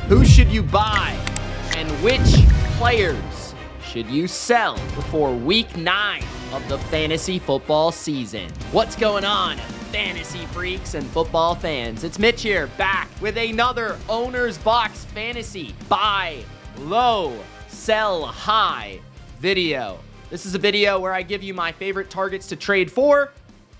Who should you buy? And which players should you sell before week 9 of the fantasy football season? What's going on, fantasy freaks and football fans? It's Mitch here, back with another Owner's Box Fantasy Buy Low, Sell High video. This is a video where I give you my favorite targets to trade for,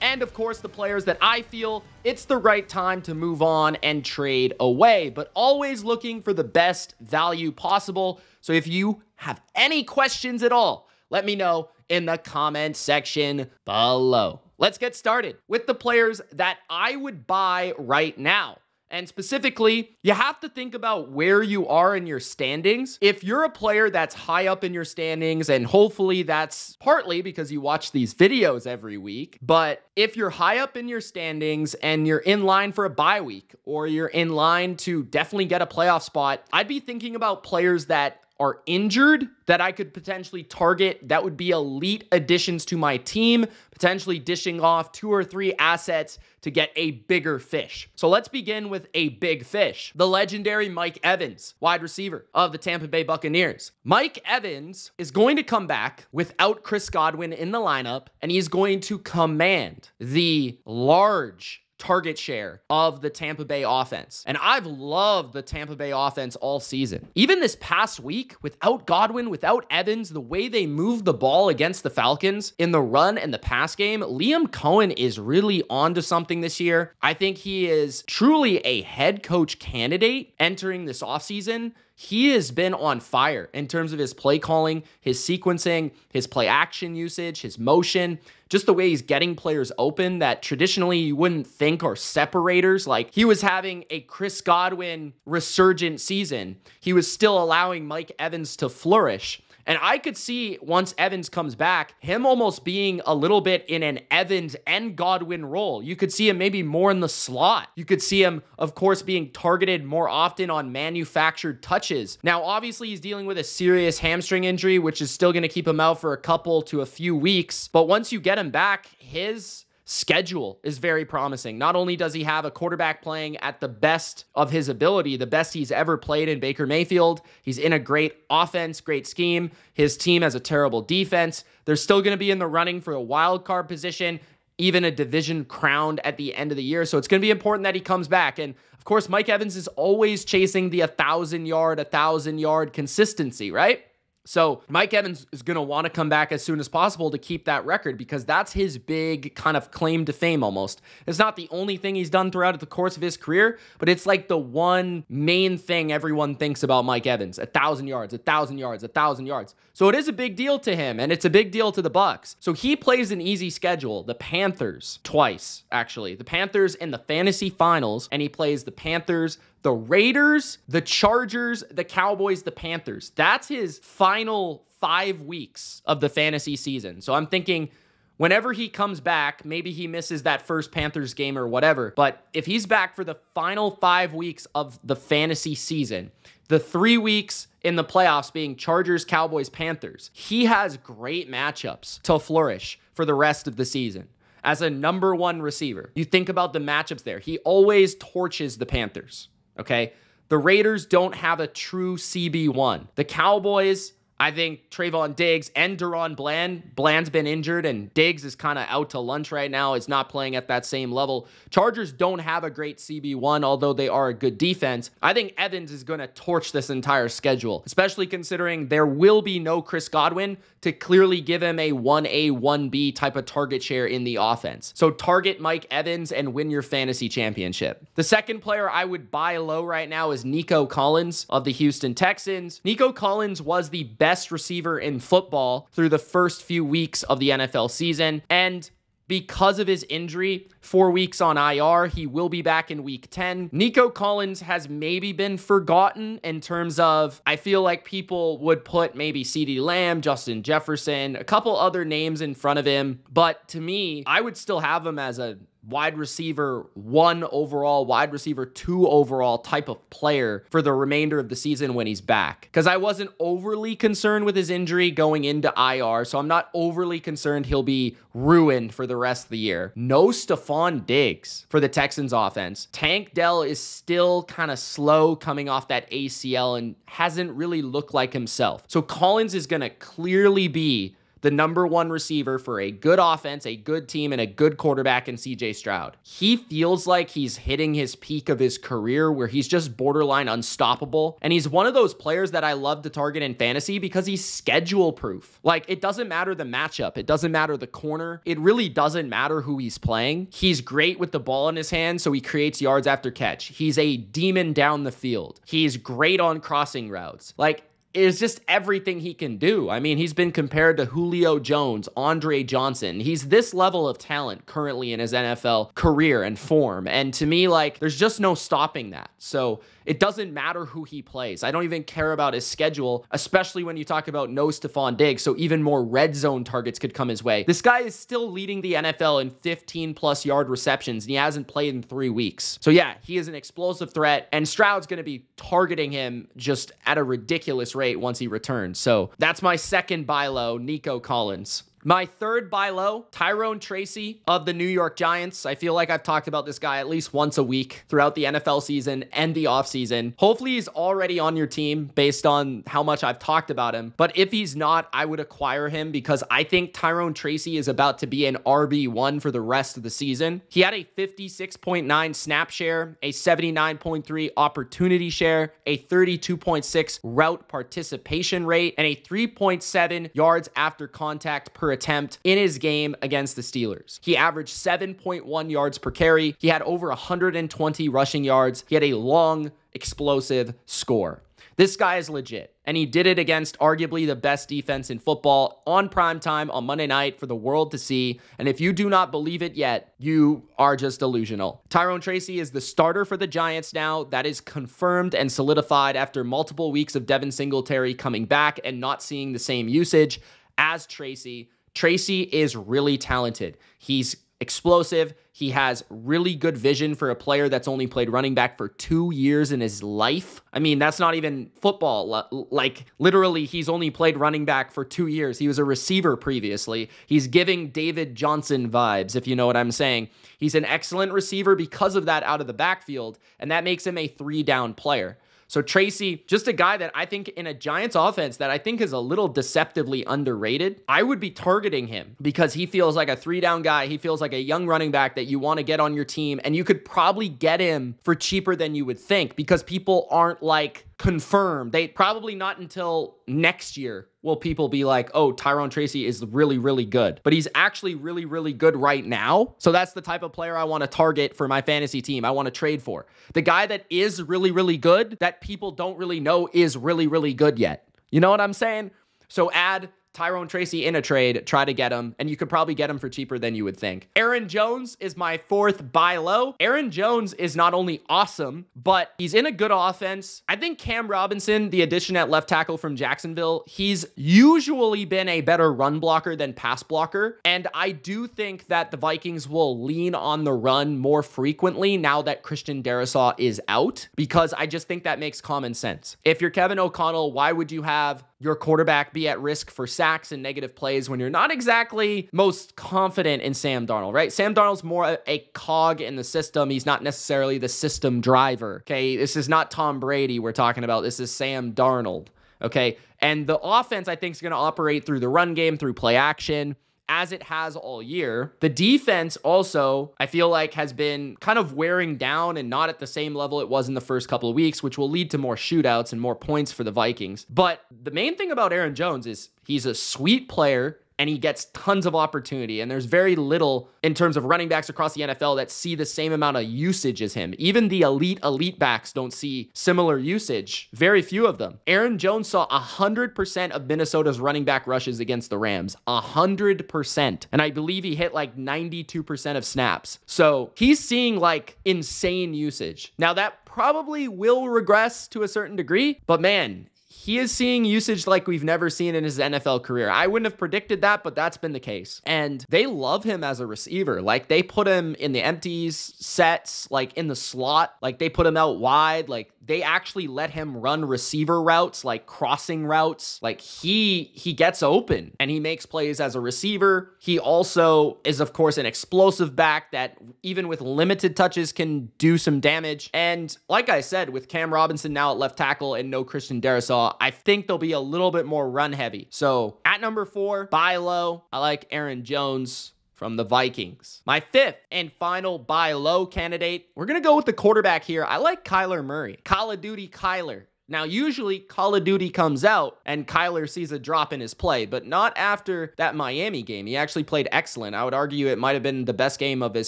and of course the players that I feel it's the right time to move on and trade away, but always looking for the best value possible. So if you have any questions at all, let me know in the comment section below. Let's get started with the players that I would buy right now. And specifically, you have to think about where you are in your standings. If you're a player that's high up in your standings, and hopefully that's partly because you watch these videos every week, but if you're high up in your standings and you're in line for a bye week, or you're in line to definitely get a playoff spot, I'd be thinking about players that are injured that I could potentially target that would be elite additions to my team, potentially dishing off 2 or 3 assets to get a bigger fish. So let's begin with a big fish. The legendary Mike Evans, wide receiver of the Tampa Bay Buccaneers. Mike Evans is going to come back without Chris Godwin in the lineup, and he's going to command the large target share of the Tampa Bay offense. And I've loved the Tampa Bay offense all season. Even this past week, without Godwin, without Evans, the way they moved the ball against the Falcons in the run and the pass game, Liam Cohen is really onto something this year. I think he is truly a head coach candidate entering this offseason. He has been on fire in terms of his play calling, his sequencing, his play action usage, his motion, just the way he's getting players open that traditionally you wouldn't think are separators. Like, he was having a Chris Godwin resurgent season. He was still allowing Mike Evans to flourish. And I could see, once Evans comes back, him almost being a little bit in an Evans and Godwin role. You could see him maybe more in the slot. You could see him, of course, being targeted more often on manufactured touches. Now, obviously, he's dealing with a serious hamstring injury, which is still going to keep him out for a couple to a few weeks. But once you get him back, his schedule is very promising. Not only does he have a quarterback playing at the best of his ability, the best he's ever played in Baker Mayfield, he's in a great offense, great scheme. His team has a terrible defense. They're still going to be in the running for a wild card position, even a division crowned at the end of the year. So it's going to be important that he comes back. And of course, Mike Evans is always chasing the 1,000-yard consistency, right? So Mike Evans is going to want to come back as soon as possible to keep that record, because that's his big kind of claim to fame almost. It's not the only thing he's done throughout the course of his career, but it's like the one main thing everyone thinks about Mike Evans: 1,000 yards, 1,000 yards, 1,000 yards. So it is a big deal to him, and it's a big deal to the Bucs. So he plays an easy schedule. The Panthers twice, actually. The Panthers in the fantasy finals, and he plays the Panthers, the Raiders, the Chargers, the Cowboys, the Panthers. That's his final 5 weeks of the fantasy season. So I'm thinking, whenever he comes back, maybe he misses that first Panthers game or whatever, but if he's back for the final 5 weeks of the fantasy season, the 3 weeks in the playoffs being Chargers, Cowboys, Panthers, he has great matchups to flourish for the rest of the season. As a number 1 receiver, you think about the matchups there. He always torches the Panthers. Okay, the Raiders don't have a true CB1. The Cowboys, I think Trayvon Diggs and Deron Bland. Bland's been injured, and Diggs is kind of out to lunch right now. Is not playing at that same level. Chargers don't have a great CB1, although they are a good defense. I think Evans is going to torch this entire schedule, especially considering there will be no Chris Godwin to clearly give him a 1A, 1B type of target share in the offense. So target Mike Evans and win your fantasy championship. The second player I would buy low right now is Nico Collins of the Houston Texans. Nico Collins was the best receiver in football through the first few weeks of the NFL season, and because of his injury, 4 weeks on IR, he will be back in week 10. Nico Collins has maybe been forgotten in terms of, I feel like people would put maybe CeeDee Lamb, Justin Jefferson, a couple other names in front of him. But to me, I would still have him as a wide receiver 1 overall, wide receiver 2 overall type of player for the remainder of the season when he's back. Because I wasn't overly concerned with his injury going into IR, so I'm not overly concerned he'll be ruined for the rest of the year. No Stephon Diggs for the Texans offense. Tank Dell is still kind of slow coming off that ACL and hasn't really looked like himself. So Collins is going to clearly be the number 1 receiver for a good offense, a good team, and a good quarterback in CJ Stroud. He feels like he's hitting his peak of his career where he's just borderline unstoppable. And he's one of those players that I love to target in fantasy because he's schedule proof. Like, it doesn't matter the matchup. It doesn't matter the corner. It really doesn't matter who he's playing. He's great with the ball in his hand, so he creates yards after catch. He's a demon down the field. He's great on crossing routes. Like, is just everything he can do. I mean, he's been compared to Julio Jones, Andre Johnson. He's this level of talent currently in his NFL career and form. And to me, like, there's just no stopping that. So it doesn't matter who he plays. I don't even care about his schedule, especially when you talk about no Stephon Diggs, so even more red zone targets could come his way. This guy is still leading the NFL in 15-plus yard receptions, and he hasn't played in 3 weeks. So yeah, he is an explosive threat, and Stroud's going to be targeting him just at a ridiculous rate once he returns. So that's my second buy low, Nico Collins. My third buy low, Tyrone Tracy of the New York Giants. I feel like I've talked about this guy at least once a week throughout the NFL season and the offseason. Hopefully he's already on your team based on how much I've talked about him. But if he's not, I would acquire him because I think Tyrone Tracy is about to be an RB1 for the rest of the season. He had a 56.9 snap share, a 79.3 opportunity share, a 32.6 route participation rate, and a 3.7 yards after contact per attempt in his game against the Steelers. He averaged 7.1 yards per carry. He had over 120 rushing yards. He had a long, explosive score. This guy is legit, and he did it against arguably the best defense in football on primetime on Monday night for the world to see, and if you do not believe it yet, you are just delusional. Tyrone Tracy is the starter for the Giants now. That is confirmed and solidified after multiple weeks of Devin Singletary coming back and not seeing the same usage as Tracy. Tracy is really talented. He's explosive. He has really good vision for a player that's only played running back for 2 years in his life. I mean, that's not even football. Like, literally, he's only played running back for 2 years. He was a receiver previously. He's giving David Johnson vibes, if you know what I'm saying. He's an excellent receiver because of that out of the backfield, and that makes him a 3-down player. So Tracy, just a guy that I think in a Giants offense that I think is a little deceptively underrated. I would be targeting him because he feels like a 3-down guy. He feels like a young running back that you want to get on your team, and you could probably get him for cheaper than you would think because people aren't like confirmed. They probably not until next year will people be like, oh, Tyrone Tracy is really, really good. But he's actually really, really good right now. So that's the type of player I want to target for my fantasy team. I want to trade for. The guy that is really, really good that people don't really know is really, really good yet. You know what I'm saying? So add Tyrone Tracy in a trade, try to get him, and you could probably get him for cheaper than you would think. Aaron Jones is my fourth buy low. Aaron Jones is not only awesome, but he's in a good offense. I think Cam Robinson, the addition at left tackle from Jacksonville, he's usually been a better run blocker than pass blocker, and I do think that the Vikings will lean on the run more frequently now that Christian Darrisaw is out, because I just think that makes common sense. If you're Kevin O'Connell, why would you have your quarterback be at risk for sacks and negative plays when you're not exactly most confident in Sam Darnold, right? Sam Darnold's more a cog in the system. He's not necessarily the system driver, okay? This is not Tom Brady we're talking about. This is Sam Darnold, okay? And the offense, I think, is going to operate through the run game, through play action, as it has all year. The defense also, I feel like, has been kind of wearing down and not at the same level it was in the first couple of weeks, which will lead to more shootouts and more points for the Vikings. But the main thing about Aaron Jones is he's a sweet player and he gets tons of opportunity. And there's very little in terms of running backs across the NFL that see the same amount of usage as him. Even the elite backs don't see similar usage. Very few of them. Aaron Jones saw 100% of Minnesota's running back rushes against the Rams. 100%. And I believe he hit like 92% of snaps. So he's seeing like insane usage. Now that probably will regress to a certain degree, but man, he is seeing usage like we've never seen in his NFL career. I wouldn't have predicted that, but that's been the case. And they love him as a receiver. Like, they put him in the empties sets, like in the slot, like they put him out wide, like they actually let him run receiver routes, like crossing routes. Like he gets open and he makes plays as a receiver. He also is, of course, an explosive back that even with limited touches can do some damage. And like I said, with Cam Robinson now at left tackle and no Christian Darrisaw, I think they'll be a little bit more run heavy. So at number 4, buy low, I like Aaron Jones from the Vikings. My 5th and final buy low candidate, we're going to go with the quarterback here. I like Kyler Murray. Call of Duty Kyler. Now, usually Call of Duty comes out and Kyler sees a drop in his play, but not after that Miami game. He actually played excellent. I would argue it might have been the best game of his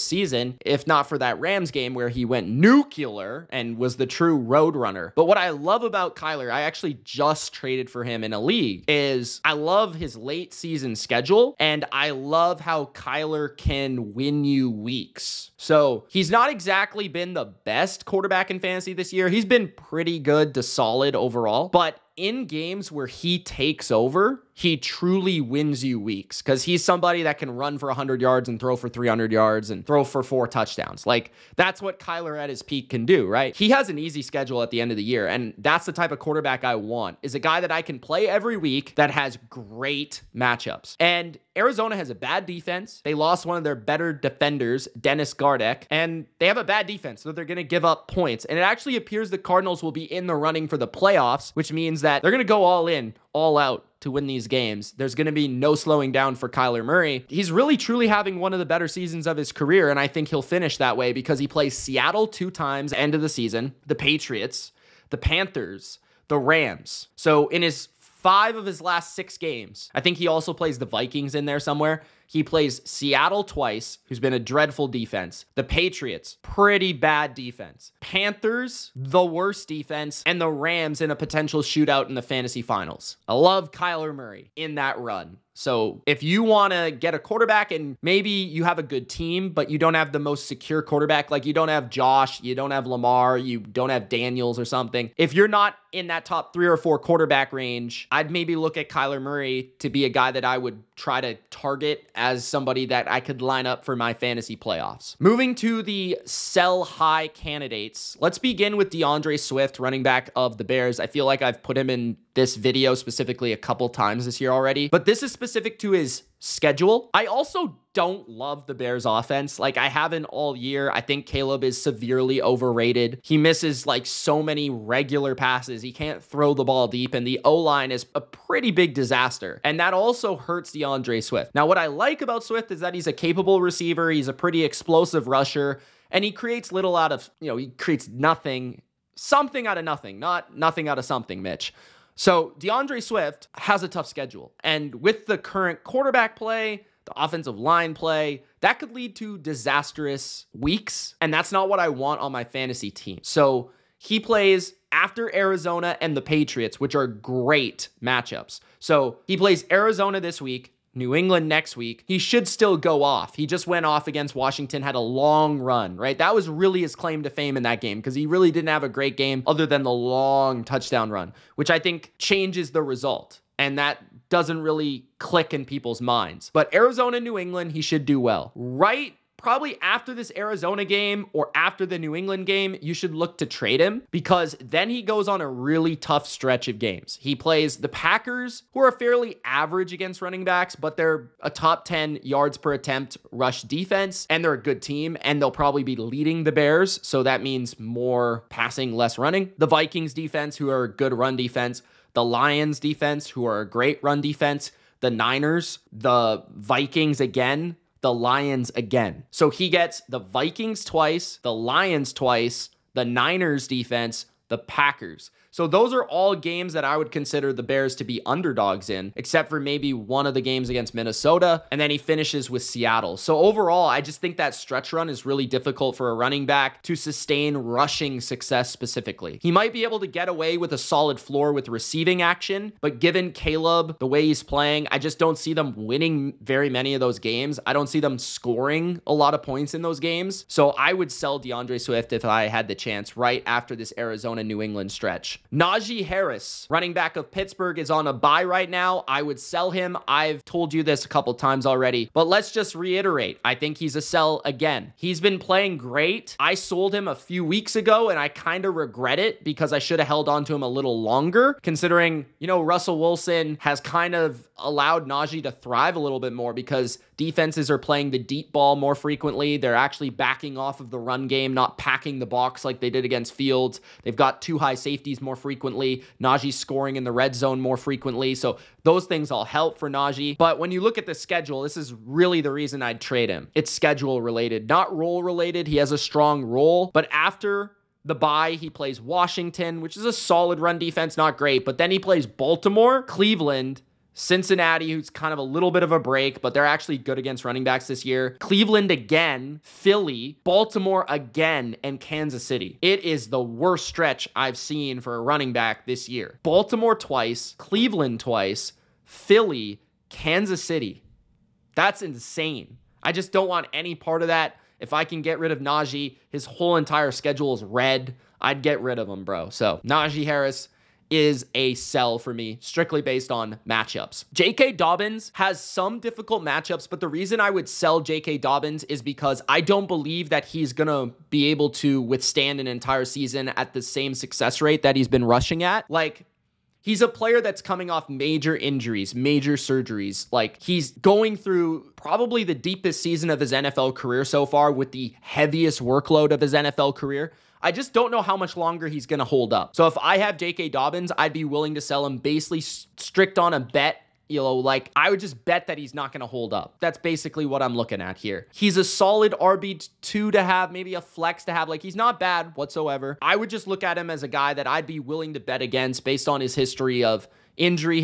season, if not for that Rams game where he went nuclear and was the true road runner. But what I love about Kyler, I actually just traded for him in a league, is I love his late season schedule, and I love how Kyler can win you weeks. So he's not exactly been the best quarterback in fantasy this year. He's been pretty good to solid overall, but in games where he takes over, he truly wins you weeks because he's somebody that can run for 100 yards and throw for 300 yards and throw for 4 touchdowns. Like, that's what Kyler at his peak can do, right? He has an easy schedule at the end of the year, and that's the type of quarterback I want, is a guy that I can play every week that has great matchups. And Arizona has a bad defense. They lost one of their better defenders, Dennis Gardeck, and they have a bad defense, so they're going to give up points. And it actually appears the Cardinals will be in the running for the playoffs, which means that they're going to go all in, all out to win these games. There's going to be no slowing down for Kyler Murray. He's really truly having one of the better seasons of his career, and I think he'll finish that way because he plays Seattle 2 times end of the season, the Patriots, the Panthers, the Rams. So in his 5 of his last 6 games, I think he also plays the Vikings in there somewhere. He plays Seattle twice, who's been a dreadful defense. The Patriots, pretty bad defense. Panthers, the worst defense. And the Rams in a potential shootout in the fantasy finals. I love Kyler Murray in that run. So if you want to get a quarterback and maybe you have a good team, but you don't have the most secure quarterback, like you don't have Josh, you don't have Lamar, you don't have Daniels or something. If you're not in that top 3 or 4 quarterback range, I'd maybe look at Kyler Murray to be a guy that I would try to target as somebody that I could line up for my fantasy playoffs. Moving to the sell high candidates, let's begin with DeAndre Swift, running back of the Bears. I feel like I've put him in this video specifically a couple times this year already, but this is specific to his schedule. I also don't love the Bears offense. Like, I haven't all year. I think Caleb is severely overrated. He misses like so many regular passes. He can't throw the ball deep, and the O-line is a pretty big disaster. And that also hurts DeAndre Swift. Now, what I like about Swift is that he's a capable receiver. He's a pretty explosive rusher, and he creates little out of, he creates nothing, something out of nothing, not nothing out of something, Mitch. So DeAndre Swift has a tough schedule. And with the current quarterback play, the offensive line play, that could lead to disastrous weeks. And that's not what I want on my fantasy team. So he plays after Arizona and the Patriots, which are great matchups. So he plays Arizona this week, New England next week. He should still go off. He just went off against Washington, had a long run, right? That was really his claim to fame in that game because he really didn't have a great game other than the long touchdown run, which I think changes the result. And that doesn't really click in people's minds. But Arizona, New England, he should do well. Right? Probably after this Arizona game or after the New England game, you should look to trade him because then he goes on a really tough stretch of games. He plays the Packers, who are fairly average against running backs, but they're a top 10 yards per attempt rush defense, and they're a good team, and they'll probably be leading the Bears, so that means more passing, less running. The Vikings defense, who are a good run defense. The Lions defense, who are a great run defense. The Niners, the Vikings again, the Lions again. So he gets the Vikings twice, the Lions twice, the Niners defense, the Packers. So those are all games that I would consider the Bears to be underdogs in, except for maybe one of the games against Minnesota, and then he finishes with Seattle. So overall, I just think that stretch run is really difficult for a running back to sustain rushing success specifically. He might be able to get away with a solid floor with receiving action, but given Caleb, the way he's playing, I just don't see them winning very many of those games. I don't see them scoring a lot of points in those games. So I would sell DeAndre Swift if I had the chance right after this Arizona a New England stretch. Najee Harris, running back of Pittsburgh, is on a bye right now. I would sell him. I've told you this a couple times already, but let's just reiterate. I think he's a sell again. He's been playing great. I sold him a few weeks ago, and I kind of regret it because I should have held on to him a little longer, considering, you know, Russell Wilson has kind of allowed Najee to thrive a little bit more because defenses are playing the deep ball more frequently. They're actually backing off of the run game, not packing the box like they did against Fields. They've got 2 high safeties more frequently. Najee's scoring in the red zone more frequently. So those things all help for Najee. But when you look at the schedule, this is really the reason I'd trade him. It's schedule related, not role related. He has a strong role, but after the bye, he plays Washington, which is a solid run defense, not great, but then he plays Baltimore, Cleveland, Cincinnati, who's kind of a little bit of a break, but they're actually good against running backs this year. Cleveland again, Philly, Baltimore again, and Kansas City. It is the worst stretch I've seen for a running back this year. Baltimore twice, Cleveland twice, Philly, Kansas City. That's insane. I just don't want any part of that. If I can get rid of Najee, his whole entire schedule is red. I'd get rid of him, bro. So Najee Harris is a sell for me, strictly based on matchups. J.K. Dobbins has some difficult matchups, but the reason I would sell J.K. Dobbins is because I don't believe that he's going to be able to withstand an entire season at the same success rate that he's been rushing at. Like, he's a player that's coming off major injuries, major surgeries. Like, he's going through probably the deepest season of his NFL career so far with the heaviest workload of his NFL career. I just don't know how much longer he's going to hold up. So if I have J.K. Dobbins, I'd be willing to sell him basically strict on a bet. You know, like, I would just bet that he's not going to hold up. That's basically what I'm looking at here. He's a solid RB2 to have, maybe a flex to have. Like, he's not bad whatsoever. I would just look at him as a guy that I'd be willing to bet against based on his history of injury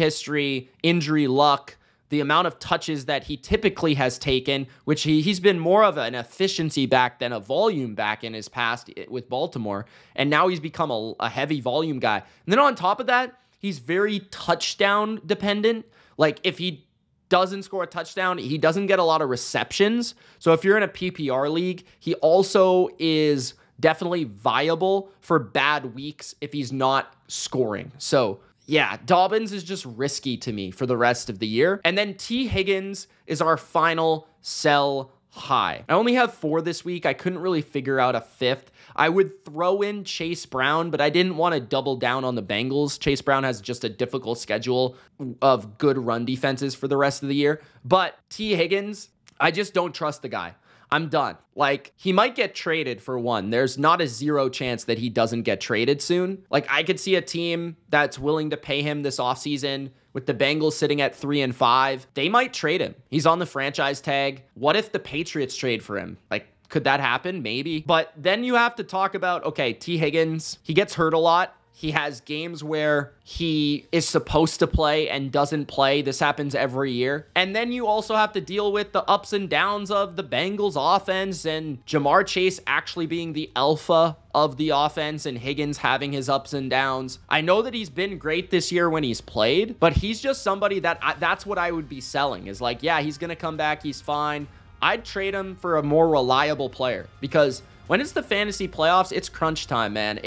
luck, the amount of touches that he typically has taken, which he's been more of an efficiency back than a volume back in his past with Baltimore. And now he's become a heavy volume guy. And then on top of that, he's very touchdown dependent. Like, if he doesn't score a touchdown, he doesn't get a lot of receptions. So if you're in a PPR league, he also is definitely viable for bad weeks if he's not scoring. So yeah, Dobbins is just risky to me for the rest of the year. And then T. Higgins is our final sell high. I only have 4 this week. I couldn't really figure out a 5th. I would throw in Chase Brown, but I didn't want to double down on the Bengals. Chase Brown has just a difficult schedule of good run defenses for the rest of the year. But T. Higgins, I just don't trust the guy. I'm done. Like, he might get traded for one. There's not a 0 chance that he doesn't get traded soon. Like, I could see a team that's willing to pay him this offseason with the Bengals sitting at 3-5. They might trade him. He's on the franchise tag. What if the Patriots trade for him? Like, could that happen? Maybe. But then you have to talk about, okay, T. Higgins, he gets hurt a lot. He has games where he is supposed to play and doesn't play. This happens every year. And then you also have to deal with the ups and downs of the Bengals offense and Jamar Chase actually being the alpha of the offense and Higgins having his ups and downs. I know that he's been great this year when he's played, but he's just somebody that that's what I would be selling is like, yeah, he's going to come back. He's fine. I'd trade him for a more reliable player because when it's the fantasy playoffs, it's crunch time, man.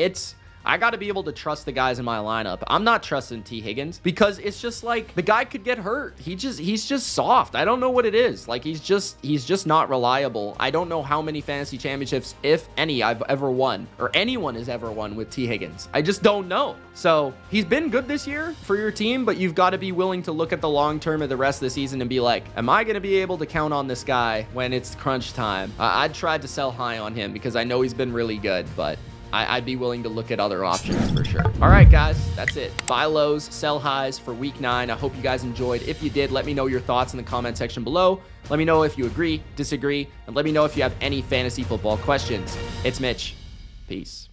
I got to be able to trust the guys in my lineup. I'm not trusting T. Higgins because it's just like the guy could get hurt. He's just soft. I don't know what it is. Like, he's just not reliable. I don't know how many fantasy championships, if any, I've ever won or anyone has ever won with T. Higgins. I just don't know. So he's been good this year for your team, but you've got to be willing to look at the long term of the rest of the season and be like, am I going to be able to count on this guy when it's crunch time? I'd try to sell high on him because I know he's been really good, but I'd be willing to look at other options for sure. All right, guys, that's it. Buy lows, sell highs for week 9. I hope you guys enjoyed. If you did, let me know your thoughts in the comment section below. Let me know if you agree, disagree, and let me know if you have any fantasy football questions. It's Mitch. Peace.